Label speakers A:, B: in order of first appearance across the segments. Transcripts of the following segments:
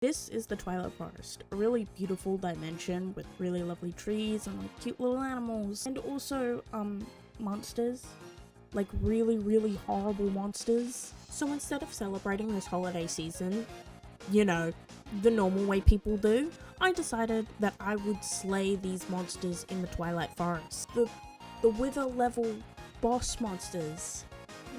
A: This is the Twilight Forest, a really beautiful dimension with really lovely trees and like cute little animals, and also monsters, like really horrible monsters. So instead of celebrating this holiday season, you know, the normal way people do, I decided that I would slay these monsters in the Twilight Forest. The wither level boss monsters.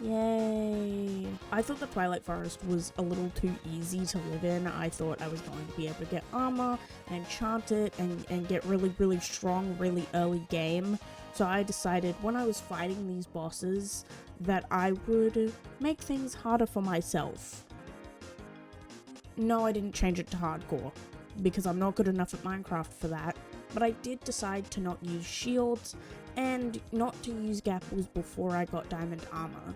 A: Yay. I thought the Twilight Forest was a little too easy to live in. I thought I was going to be able to get armor and enchant it and get really strong really early game. So I decided when I was fighting these bosses that I would make things harder for myself. No, I didn't change it to hardcore because I'm not good enough at Minecraft for that. But I did decide to not use shields and not to use gapples before I got diamond armor.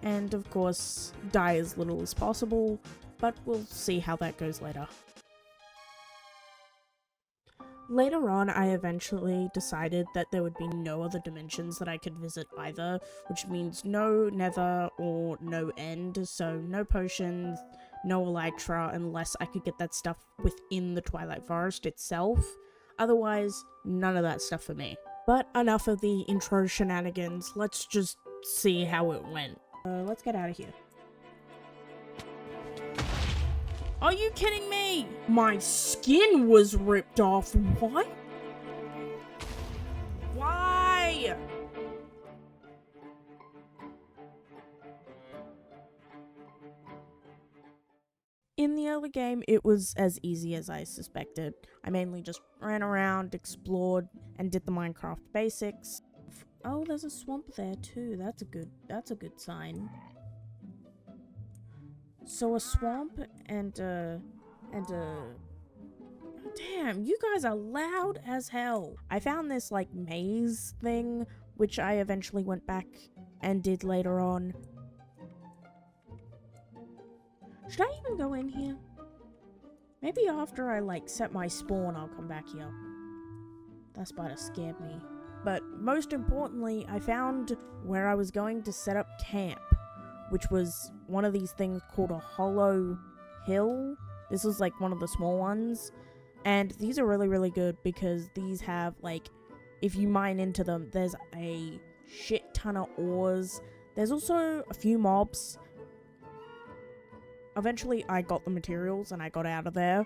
A: And of course, die as little as possible, but we'll see how that goes later. Later on, I eventually decided that there would be no other dimensions that I could visit either, which means no nether or no end, so no potions, no elytra, unless I could get that stuff within the Twilight Forest itself. Otherwise, none of that stuff for me. But enough of the intro shenanigans, let's just see how it went. Let's get out of here. Are you kidding me? My skin was ripped off. What? Why? In the early game, it was as easy as I suspected. I mainly just ran around, explored, and did the Minecraft basics. Oh, there's a swamp there too. That's a good sign. So a swamp and damn, you guys are loud as hell. I found this like maze thing, which I eventually went back and did later on. Should I even go in here? Maybe after I like set my spawn, I'll come back here. That spider scared me. But most importantly, I found where I was going to set up camp, which was one of these things called a hollow hill. This was like one of the small ones. And these are really good because these have like, if you mine into them, there's a shit ton of ores. There's also a few mobs. Eventually, I got the materials and I got out of there.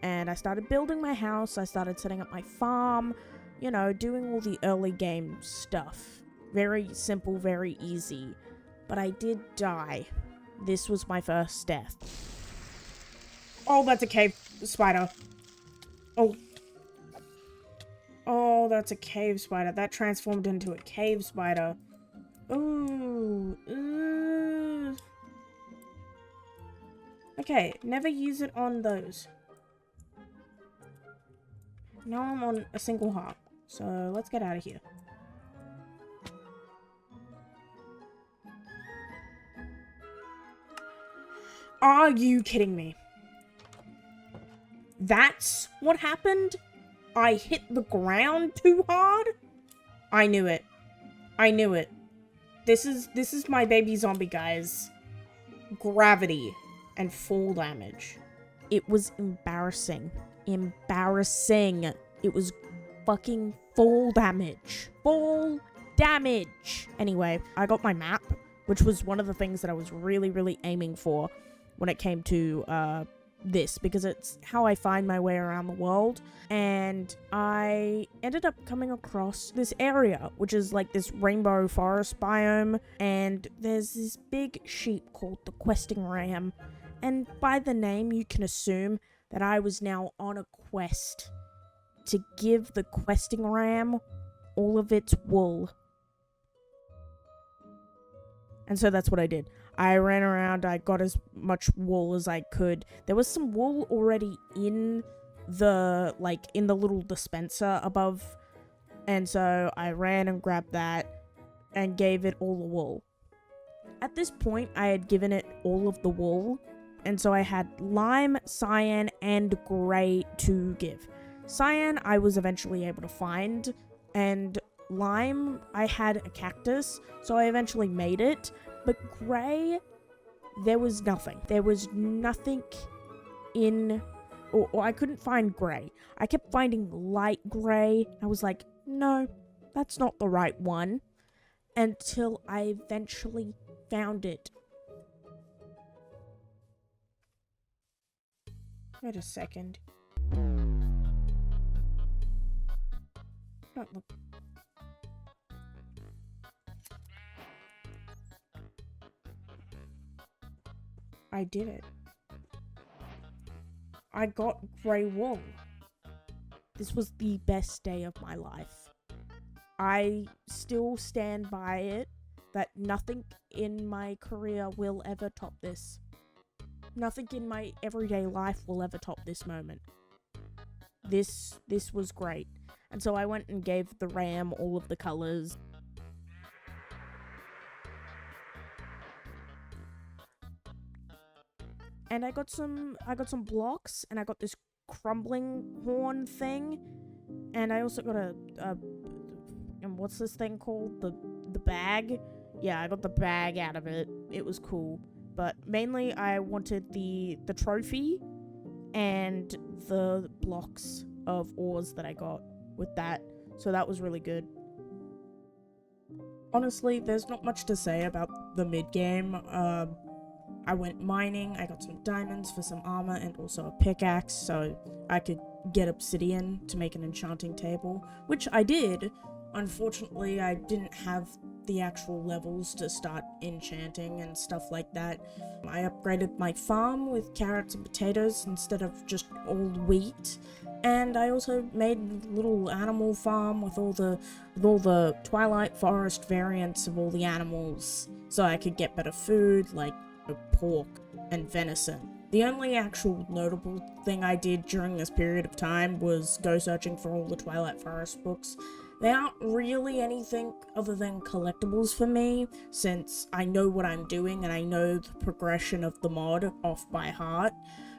A: And I started building my house. I started setting up my farm. You know, doing all the early game stuff. Very simple, very easy. But I did die. This was my first death. Oh, that's a cave spider. Oh. Oh, that's a cave spider. That transformed into a cave spider. Ooh. Ooh. Okay, never use it on those. Now I'm on a single heart. So let's get out of here. Are you kidding me? That's what happened? I hit the ground too hard? I knew it. I knew it. This is my baby zombie, guys. Gravity and fall damage. It was embarrassing. Embarrassing. It was fucking fall damage. Fall damage. Anyway, I got my map, which was one of the things that I was really aiming for when it came to this, because it's how I find my way around the world. And I ended up coming across this area, which is like this rainbow forest biome, and there's this big sheep called the questing ram, and by the name you can assume that I was now on a quest to give the questing ram all of its wool. And so that's what I did. I ran around, I got as much wool as I could. There was some wool already in the, like, in the little dispenser above. And so I ran and grabbed that and gave it all the wool. At this point, I had given it all of the wool. And so I had lime, cyan, and grey to give. Cyan, I was eventually able to find. And lime, I had a cactus, so I eventually made it. But grey, there was nothing. There was nothing in or I couldn't find grey. I kept finding light grey. I was like, no, that's not the right one. Until I eventually found it. Wait a second. Don't look. I did it. I got grey wool. This was the best day of my life. I still stand by it that nothing in my career will ever top this. Nothing in my everyday life will ever top this moment. This was great. And so I went and gave the ram all of the colors. And I got some blocks, and I got this crumbling horn thing, and I also got and what's this thing called? The bag? Yeah, I got the bag out of it. It was cool. But mainly I wanted the trophy and the blocks of ores that I got with that. So that was really good. Honestly, there's not much to say about the mid-game. I went mining, I got some diamonds for some armor and also a pickaxe so I could get obsidian to make an enchanting table, which I did. Unfortunately, I didn't have the actual levels to start enchanting and stuff like that. I upgraded my farm with carrots and potatoes instead of just all wheat, and I also made a little animal farm with all the Twilight forest variants of all the animals so I could get better food like pork and venison. The only actual notable thing I did during this period of time was go searching for all the Twilight Forest books. They aren't really anything other than collectibles for me, since I know what I'm doing and I know the progression of the mod off by heart.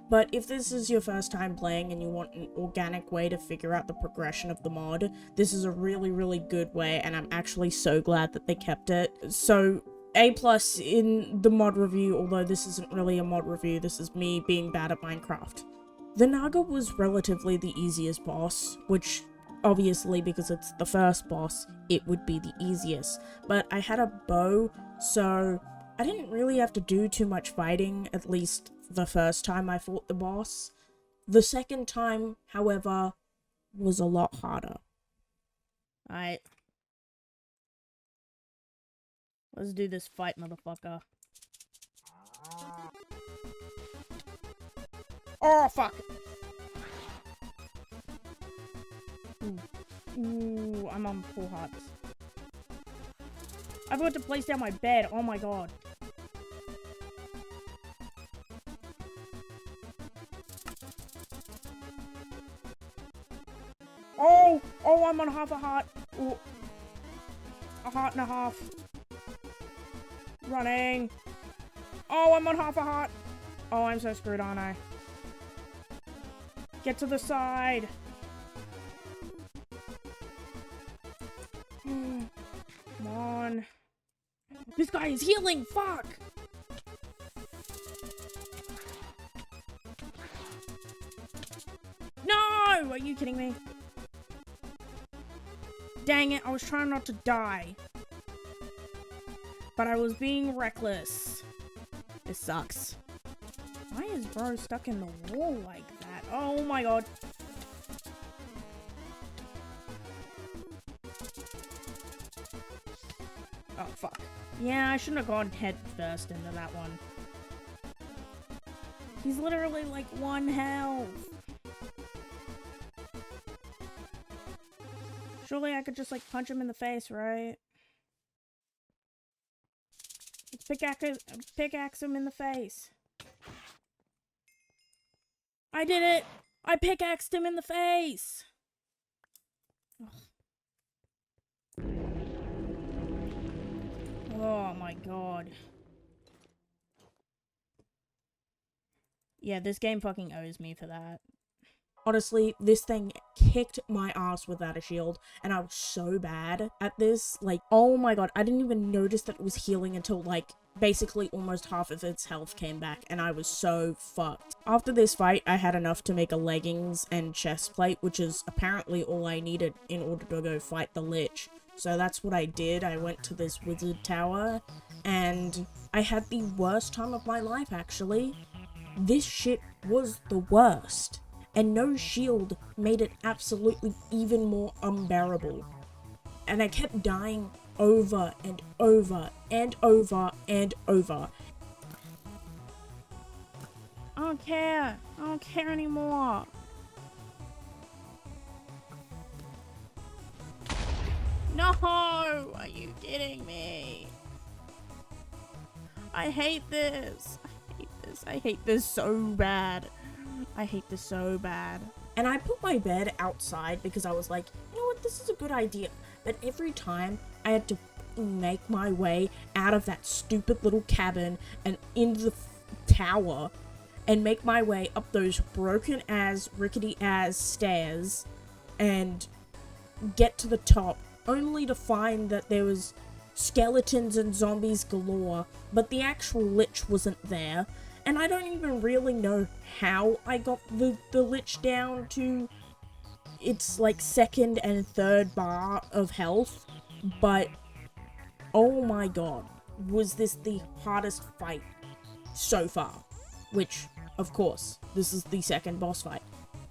A: But if this is your first time playing and you want an organic way to figure out the progression of the mod, this is a really, really good way, and I'm actually so glad that they kept it. So A+ in the mod review, although this isn't really a mod review, this is me being bad at Minecraft. The Naga was relatively the easiest boss, which obviously because it's the first boss, it would be the easiest. But I had a bow, so I didn't really have to do too much fighting, at least the first time I fought the boss. The second time, however, was a lot harder. Alright. Let's do this fight, motherfucker. Oh, fuck! Ooh, I'm on full hearts. I forgot to place down my bed, oh my god. Oh, I'm on half a heart. Ooh. A heart and a half. Running. Oh, I'm on half a heart. Oh, I'm so screwed, aren't I? Get to the side. Come on. This guy is healing. Fuck. No! Are you kidding me? Dang it, I was trying not to die. But I was being reckless. This sucks. Why is bro stuck in the wall like that? Oh my god. Oh fuck. Yeah, I shouldn't have gone head first into that one. He's literally like 1 health. Surely I could just like punch him in the face, right? Let's pickaxe him in the face. I did it! I pickaxed him in the face! Ugh. Oh my god. Yeah, this game fucking owes me for that. Honestly, this thing kicked my ass without a shield, and I was so bad at this. Like, oh my god, I didn't even notice that it was healing until, like, basically almost half of its health came back, and I was so fucked. After this fight, I had enough to make a leggings and chest plate, which is apparently all I needed in order to go fight the Lich. So that's what I did. I went to this wizard tower, and I had the worst time of my life, actually. This shit was the worst. And no shield made it absolutely even more unbearable. And I kept dying over and over and over and over. I don't care. I don't care anymore. No! Are you kidding me? I hate this. I hate this. I hate this so bad. I hate this so bad. And I put my bed outside because I was like, you know what, this is a good idea. But every time I had to make my way out of that stupid little cabin and into the tower and make my way up those broken ass, rickety ass stairs and get to the top, only to find that there was skeletons and zombies galore, but the actual Lich wasn't there. And I don't even really know how I got the Lich down to its, like, second and third bar of health, but oh my god, was this the hardest fight so far. Which, of course, this is the second boss fight.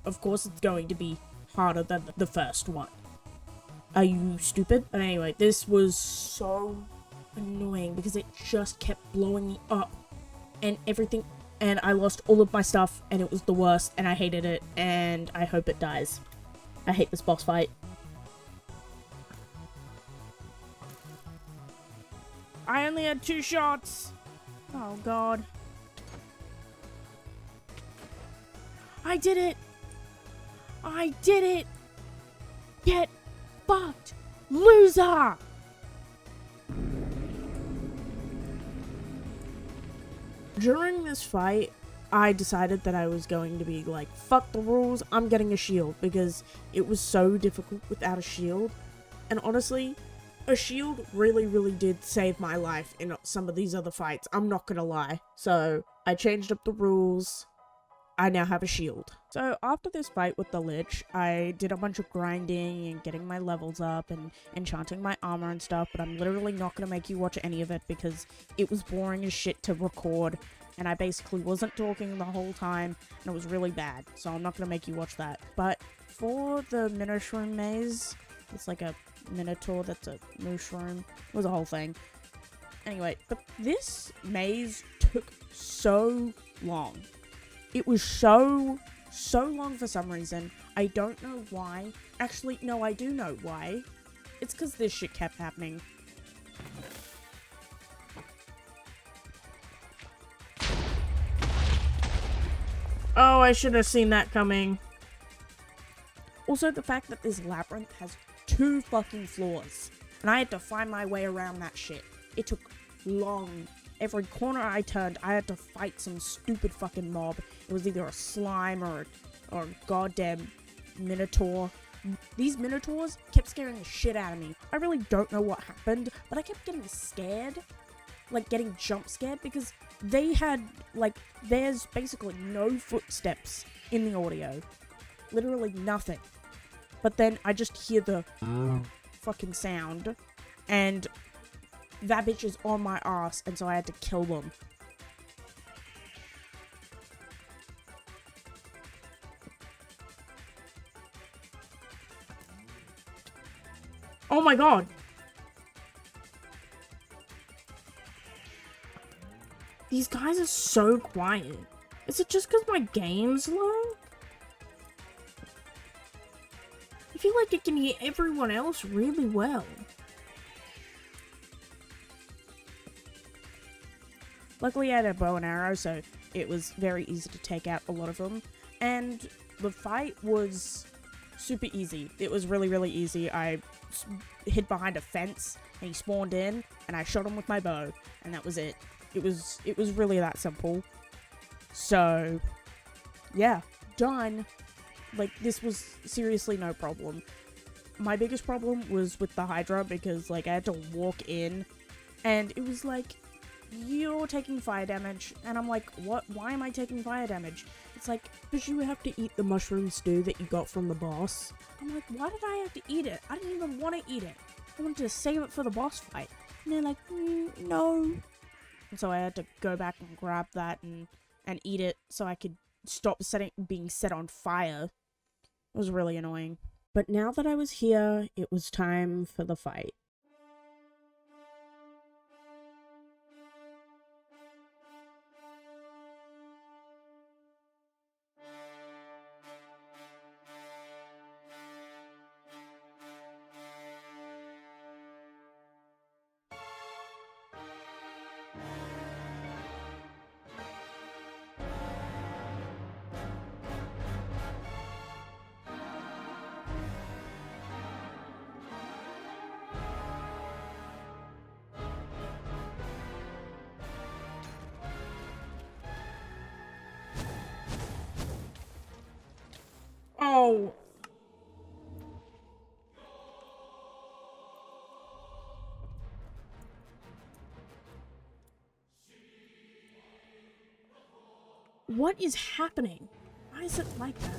A: Of course it's going to be harder than the first one. Are you stupid? But anyway, this was so annoying because it just kept blowing me up. And everything, and I lost all of my stuff, and it was the worst, and I hated it, and I hope it dies. I hate this boss fight. I only had 2 shots! Oh god. I did it! I did it! Get fucked, loser! During this fight, I decided that I was going to be like, fuck the rules, I'm getting a shield, because it was so difficult without a shield. And honestly, a shield really, really did save my life in some of these other fights, I'm not gonna lie. So, I changed up the rules, I now have a shield. So after this fight with the Lich, I did a bunch of grinding and getting my levels up and enchanting my armor and stuff, but I'm literally not going to make you watch any of it because it was boring as shit to record, and I basically wasn't talking the whole time, and it was really bad, so I'm not going to make you watch that. But for the Minotaur maze, it's like a Minotaur that's a mushroom, it was a whole thing. Anyway, but this maze took so long. It was so long for some reason. I don't know why. Actually, no, I do know why. It's because this shit kept happening. Oh, I should have seen that coming. Also, the fact that this labyrinth has 2 fucking floors. And I had to find my way around that shit. It took long. Every corner I turned, I had to fight some stupid fucking mob. It was either a slime or a goddamn Minotaur. These Minotaurs kept scaring the shit out of me. I really don't know what happened, but I kept getting scared. Like, getting jump scared, because they had, like, there's basically no footsteps in the audio. Literally nothing. But then I just hear the fucking sound, and that bitch is on my ass, and so I had to kill them. Oh my god! These guys are so quiet. Is it just because my game's low? I feel like it can hear everyone else really well. Luckily I had a bow and arrow, so it was very easy to take out a lot of them. And the fight was super easy. It was really, really easy. I hid behind a fence, and he spawned in, and I shot him with my bow, and that was it. It was really that simple. So, yeah, done. Like, this was seriously no problem. My biggest problem was with the Hydra because, like, I had to walk in and it was like, you're taking fire damage. And I'm like, what? Why am I taking fire damage? It's like, because you have to eat the mushroom stew that you got from the boss. I'm like, why did I have to eat it? I didn't even want to eat it. I wanted to save it for the boss fight. And they're like, no. And so I had to go back and grab that and eat it so I could stop being set on fire. It was really annoying. But now that I was here, it was time for the fight. Oh! What is happening? Why is it like that?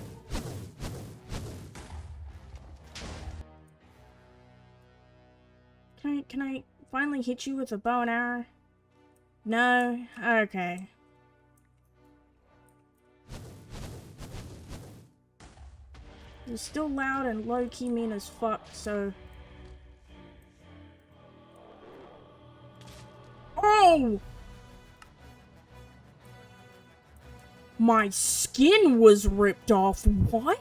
A: Can I finally hit you with a bow and arrow? No? Okay. You're still loud and low-key mean as fuck, so... Oh! My skin was ripped off. What?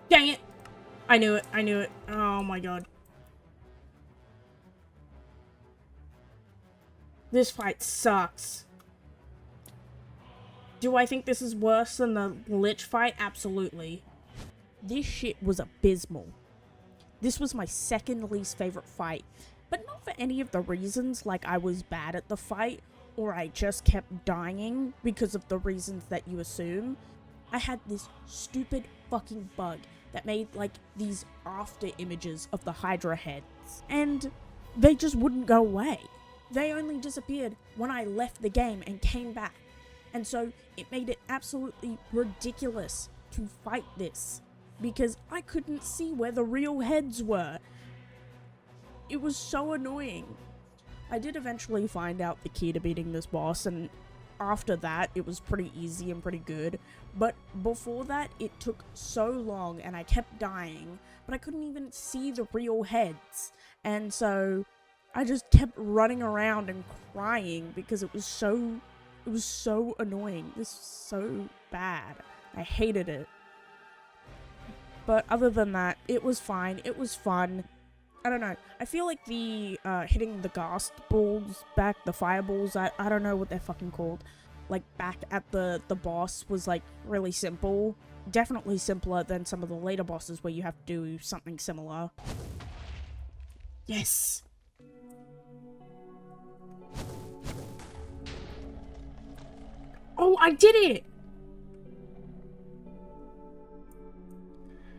A: Dang it! I knew it. I knew it. Oh my god. This fight sucks. Do I think this is worse than the Lich fight? Absolutely. This shit was abysmal. This was my second least favorite fight, but not for any of the reasons like I was bad at the fight or I just kept dying because of the reasons that you assume. I had this stupid fucking bug that made like these after images of the Hydra heads and they just wouldn't go away. They only disappeared when I left the game and came back, and so it made it absolutely ridiculous to fight this. Because I couldn't see where the real heads were. It was so annoying. I did eventually find out the key to beating this boss, and after that, it was pretty easy and pretty good. But before that, it took so long, and I kept dying, but I couldn't even see the real heads. And so, I just kept running around and crying because it was so annoying. This was so bad. I hated it. But other than that, it was fine. It was fun. I don't know. I feel like the hitting the Ghast balls back, the fireballs, I don't know what they're fucking called, like back at the boss was like really simple. Definitely simpler than some of the later bosses where you have to do something similar. Yes! Oh, I did it!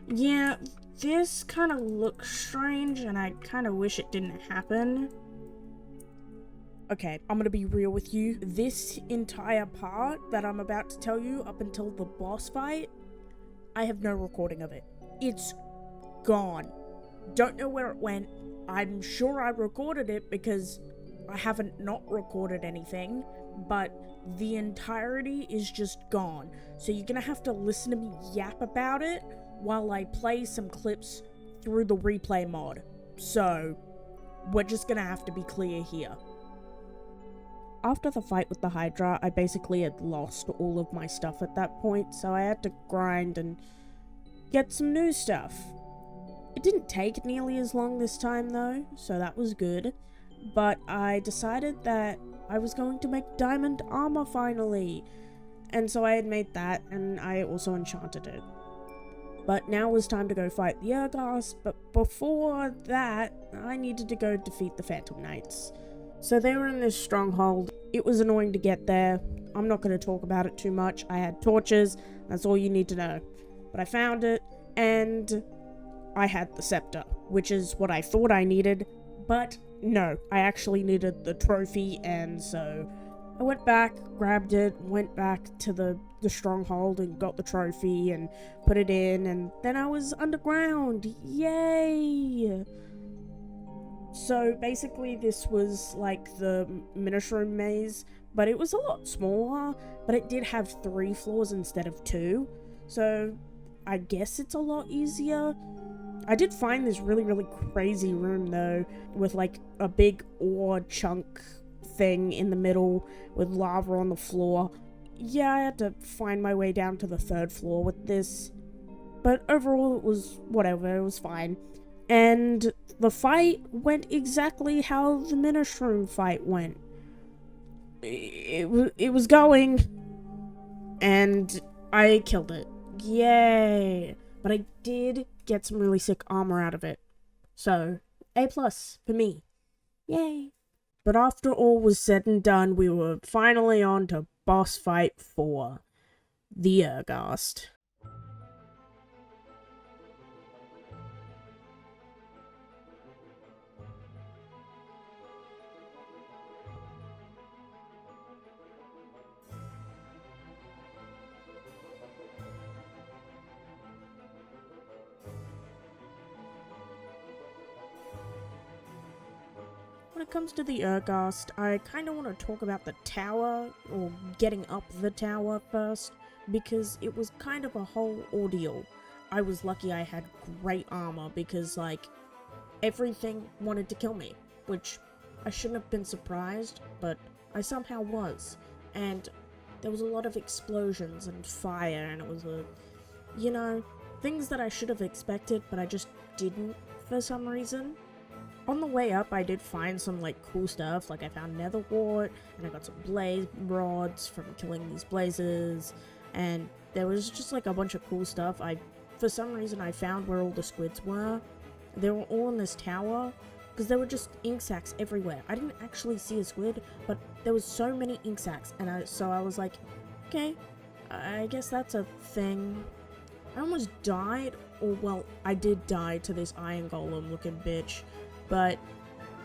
A: Yeah, this kind of looks strange, and I kind of wish it didn't happen. Okay, I'm gonna be real with you. This entire part that I'm about to tell you up until the boss fight, I have no recording of it. It's gone. Don't know where it went. I'm sure I recorded it because I haven't not recorded anything, but the entirety is just gone. So you're gonna have to listen to me yap about it while I play some clips through the replay mod. So, we're just gonna have to be clear here. After the fight with the Hydra, I basically had lost all of my stuff at that point, so I had to grind and get some new stuff. It didn't take nearly as long this time though, so that was good. But I decided that I was going to make diamond armor finally. And so I had made that, and I also enchanted it. But now it was time to go fight the Ghast, but before that, I needed to go defeat the Phantom Knights. So they were in this stronghold. It was annoying to get there. I'm not going to talk about it too much. I had torches. That's all you need to know. But I found it, and I had the scepter, which is what I thought I needed. But no, I actually needed the trophy, and so I went back, grabbed it, went back to the stronghold and got the trophy and put it in, and then I was underground. Yay! So basically this was like the Minotaur maze, but it was a lot smaller, but it did have 3 floors instead of 2, so I guess it's a lot easier. I did find this really crazy room though, with like a big ore chunk thing in the middle with lava on the floor. Yeah, I had to find my way down to the 3rd floor with this, but overall it was whatever, it was fine. And the fight went exactly how the Minotaur fight went. It was going, and I killed it. Yay! But I did get some really sick armor out of it. So, A+ for me. Yay! But after all was said and done, we were finally on to boss fight 4. The Ghast. When it comes to the Ghast, I kind of want to talk about the tower, or getting up the tower first, because it was kind of a whole ordeal. I was lucky I had great armor, because, like, everything wanted to kill me, which I shouldn't have been surprised, but I somehow was. And there was a lot of explosions and fire, and it was you know, things that I should have expected, but I just didn't for some reason. On the way up, I did find some, like, cool stuff, like I found nether wart, and I got some blaze rods from killing these blazes, and there was just, like, a bunch of cool stuff. For some reason, I found where all the squids were. They were all in this tower, because there were just ink sacs everywhere. I didn't actually see a squid, but there was so many ink sacs, and so I was like, okay, I guess that's a thing. I almost died, or, well, I did die to this iron golem looking bitch. But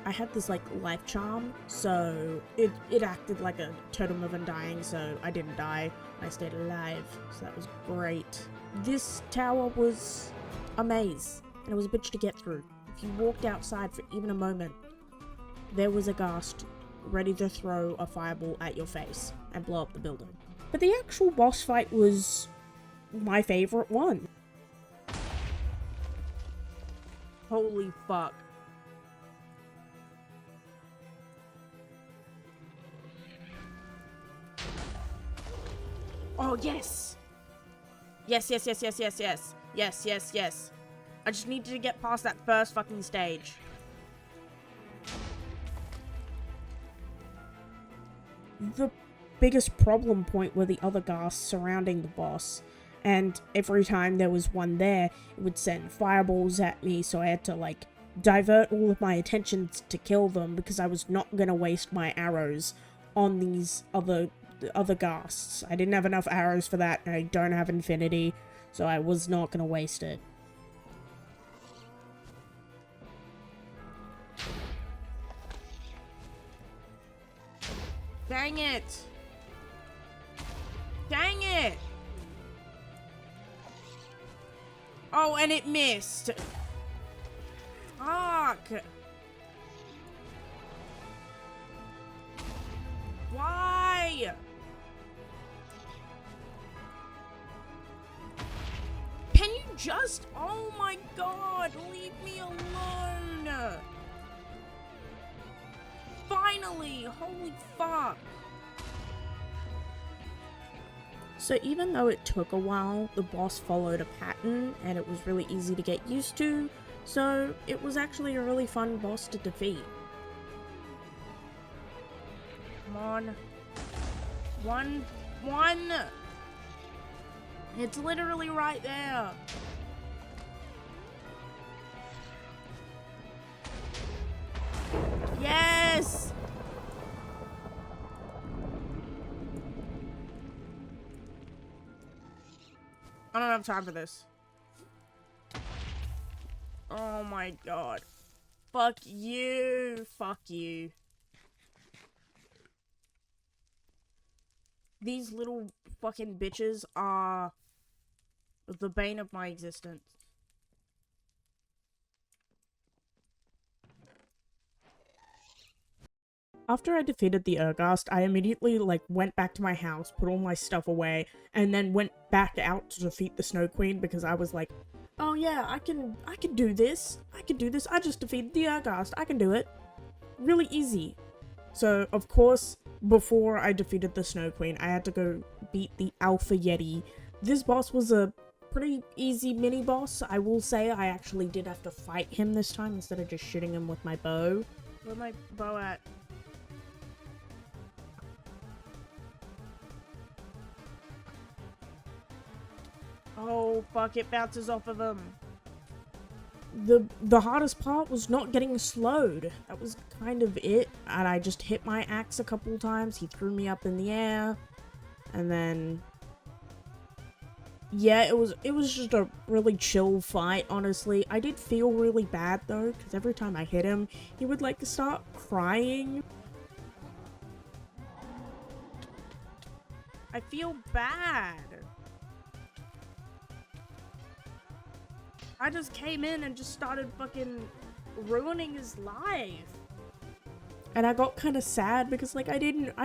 A: I had this, like, life charm, so it acted like a totem of undying, so I didn't die. I stayed alive, so that was great. This tower was a maze, and it was a bitch to get through. If you walked outside for even a moment, there was a Ghast ready to throw a fireball at your face and blow up the building. But the actual boss fight was my favorite one. Holy fuck. Oh, yes! Yes. I just needed to get past that first fucking stage. The biggest problem point were the other Ghasts surrounding the boss, and every time there was one there, it would send fireballs at me, so I had to, like, divert all of my attentions to kill them, because I was not gonna waste my arrows on these other Ghasts. I didn't have enough arrows for that, and I don't have infinity, so I was not gonna waste it. Dang it! Dang it! Oh, and it missed! Fuck! Why? Can you just... Oh my god, leave me alone! Finally! Holy fuck! So even though it took a while, the boss followed a pattern, and it was really easy to get used to, so it was actually a really fun boss to defeat. Come on. One! It's literally right there! Yes! I don't have time for this. Oh my god. Fuck you. Fuck you. These little fucking bitches are the bane of my existence. After I defeated the Ghast, I immediately, like, went back to my house, put all my stuff away, and then went back out to defeat the Snow Queen because I was like, oh yeah, I can do this. I can do this. I just defeated the Ghast. I can do it. Really easy. So, of course, before I defeated the Snow Queen, I had to go beat the Alpha Yeti. This boss was a pretty easy mini-boss. I will say I actually did have to fight him this time instead of just shooting him with my bow. Where's my bow at? Oh, fuck, it bounces off of him. The hardest part was not getting slowed. That was kind of it. And I just hit my axe a couple times. He threw me up in the air. And then... yeah, it was just a really chill fight, honestly. I did feel really bad, though, because every time I hit him, he would, like, start crying. I feel bad. I just came in and just started fucking ruining his life. And I got kind of sad because, like, I didn't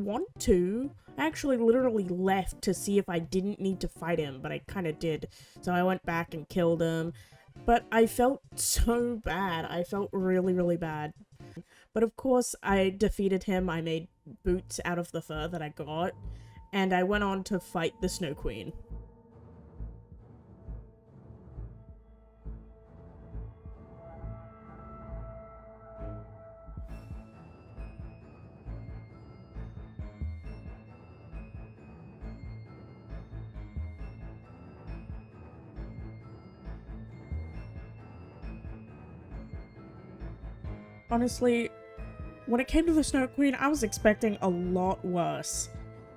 A: want to. I actually literally left to see if I didn't need to fight him, but I kind of did. So I went back and killed him. But I felt so bad. I felt really, really bad. But of course, I defeated him. I made boots out of the fur that I got. And I went on to fight the Snow Queen. Honestly, when it came to the Snow Queen, I was expecting a lot worse.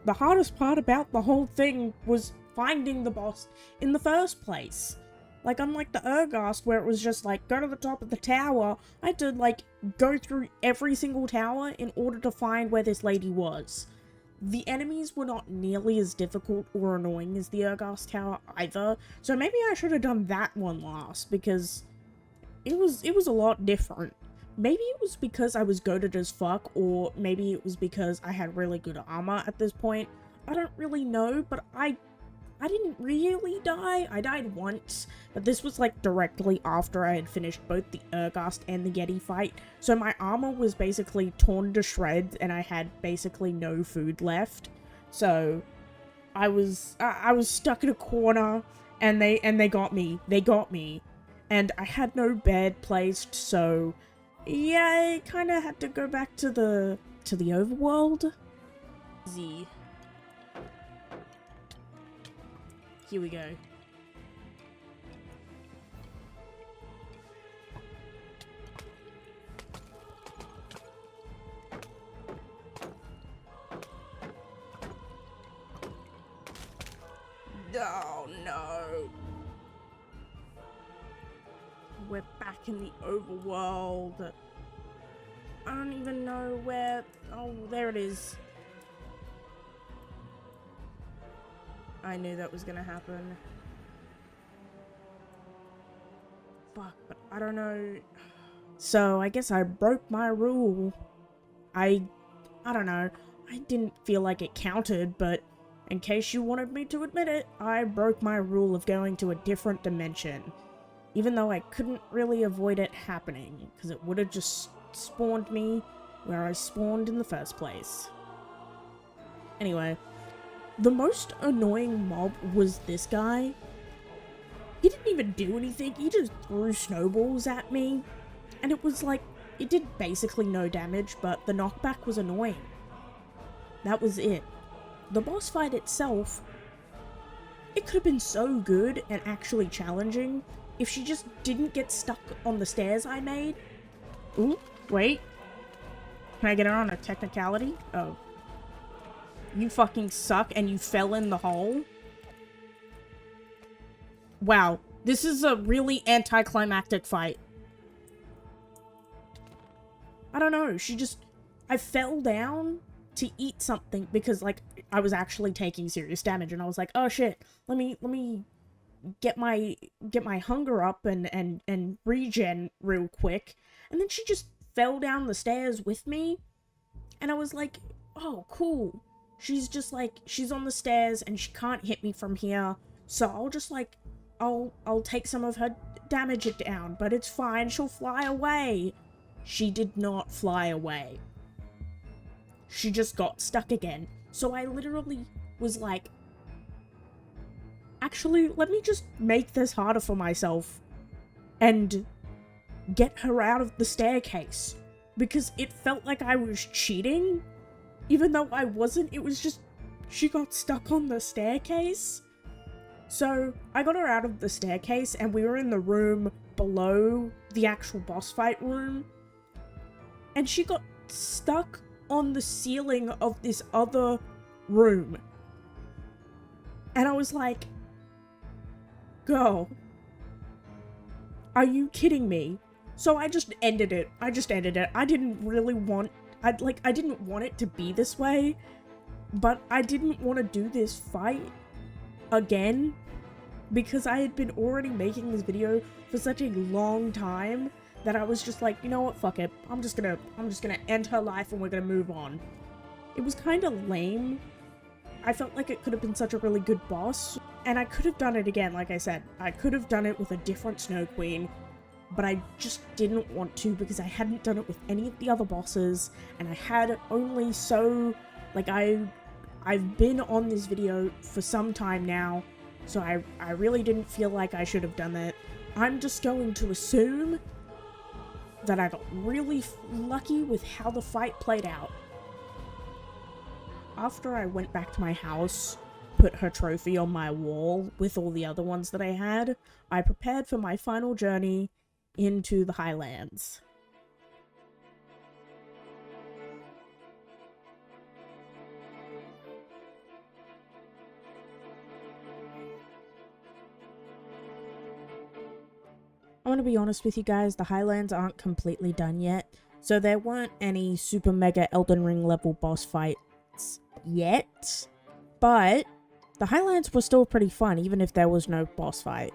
A: The hardest part about the whole thing was finding the boss in the first place. Like, unlike the Ghast, where it was just like, go to the top of the tower, I had to, like, go through every single tower in order to find where this lady was. The enemies were not nearly as difficult or annoying as the Ghast tower either, so maybe I should have done that one last, because it was a lot different. Maybe it was because I was goated as fuck, or maybe it was because I had really good armor at this point. I don't really know, but I didn't really die. I died once, but this was like directly after I had finished both the Ghast and the Yeti fight, so my armor was basically torn to shreds and I had basically no food left. So I was stuck in a corner and they got me. They got me. And I had no bed placed, so yeah, I kind of had to go back to the overworld. Z. Here we go. Oh no. We're back in the overworld. I don't even know where... oh, there it is. I knew that was gonna happen. Fuck, but I don't know... so, I guess I broke my rule. I don't know. I didn't feel like it counted, but in case you wanted me to admit it, I broke my rule of going to a different dimension. Even though I couldn't really avoid it happening, because it would have just spawned me where I spawned in the first place. Anyway, the most annoying mob was this guy. He didn't even do anything, he just threw snowballs at me. And it was like, it did basically no damage, but the knockback was annoying. That was it. The boss fight itself, it could have been so good and actually challenging if she just didn't get stuck on the stairs I made. Ooh, wait. Can I get her on a technicality? Oh. You fucking suck and you fell in the hole? Wow, this is a really anticlimactic fight. I don't know, I fell down to eat something because, like, I was actually taking serious damage, and I was like, oh shit, let me get my hunger up and regen real quick. And then she just fell down the stairs with me, and I was like, oh, cool. She's just like, she's on the stairs and she can't hit me from here, so I'll just like, I'll take some of her damage it down, but it's fine, she'll fly away. She did not fly away. She just got stuck again. So I literally was like, actually, let me just make this harder for myself and get her out of the staircase, because it felt like I was cheating, even though I wasn't. It was just, she got stuck on the staircase. So I got her out of the staircase, and we were in the room below the actual boss fight room, and she got stuck on the ceiling of this other room. And I was like, girl, are you kidding me? So I just ended it. I didn't really want, I didn't want it to be this way, but I didn't want to do this fight again, because I had been already making this video for such a long time that I was just like, you know what, fuck it. I'm just gonna end her life and we're gonna move on. It was kind of lame. I felt like it could have been such a really good boss, and I could have done it again, like I said. I could have done it with a different Snow Queen, but I just didn't want to because I hadn't done it with any of the other bosses, and I had only so, like, I've been on this video for some time now, so I really didn't feel like I should have done it. I'm just going to assume that I got really lucky with how the fight played out. After I went back to my house, put her trophy on my wall with all the other ones that I had, I prepared for my final journey into the Highlands. I'm gonna be honest with you guys, the Highlands aren't completely done yet, so there weren't any super mega Elden Ring level boss fights yet, but the Highlands were still pretty fun even if there was no boss fight.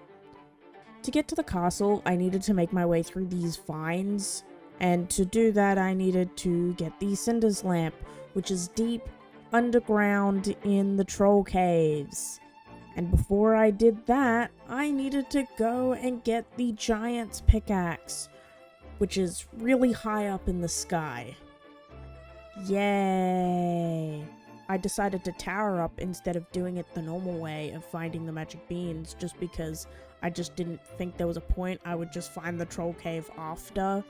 A: To get to the castle, I needed to make my way through these vines, and to do that I needed to get the Cinder's Lamp, which is deep underground in the troll caves. And before I did that, I needed to go and get the Giant's Pickaxe, which is really high up in the sky. Yay! I decided to tower up instead of doing it the normal way of finding the magic beans, just because I just didn't think there was a point. I would just find the troll cave after.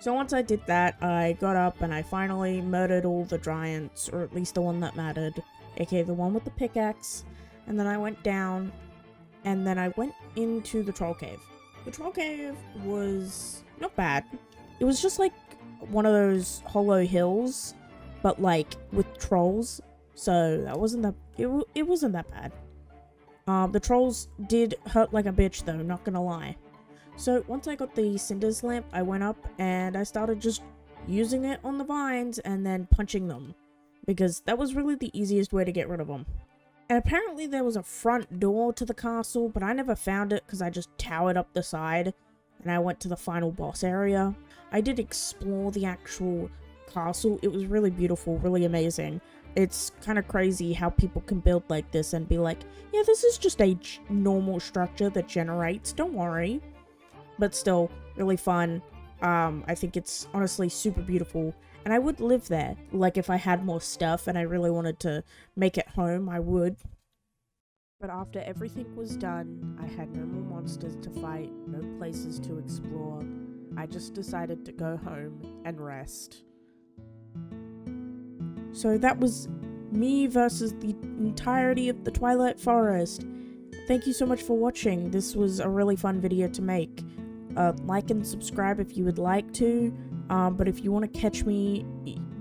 A: So once I did that, I got up and I finally murdered all the giants, or at least the one that mattered, aka the one with the pickaxe. And then I went down, and then I went into the troll cave. The troll cave was not bad. It was just like one of those hollow hills, but like with trolls. So that wasn't that, it wasn't that bad. The trolls did hurt like a bitch though, not gonna lie. So once I got the Cinder's Lamp, I went up and I started just using it on the vines and then punching them, because that was really the easiest way to get rid of them. And apparently there was a front door to the castle, but I never found it because I just towered up the side and I went to the final boss area. I did explore the actual castle. It was really beautiful, really amazing. It's kind of crazy how people can build like this and be like, yeah, this is just a normal structure that generates, don't worry. But still, really fun. I think it's honestly super beautiful. And I would live there. Like, if I had more stuff and I really wanted to make it home, I would. But after everything was done, I had no more monsters to fight, no places to explore. I just decided to go home and rest. So that was me versus the entirety of the Twilight Forest. Thank you so much for watching. This was a really fun video to make. Like and subscribe if you would like to. But if you want to catch me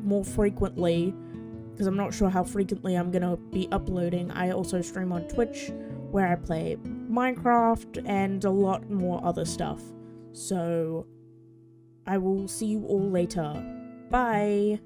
A: more frequently, because I'm not sure how frequently I'm going to be uploading, I also stream on Twitch, where I play Minecraft, and a lot more other stuff. So I will see you all later. Bye!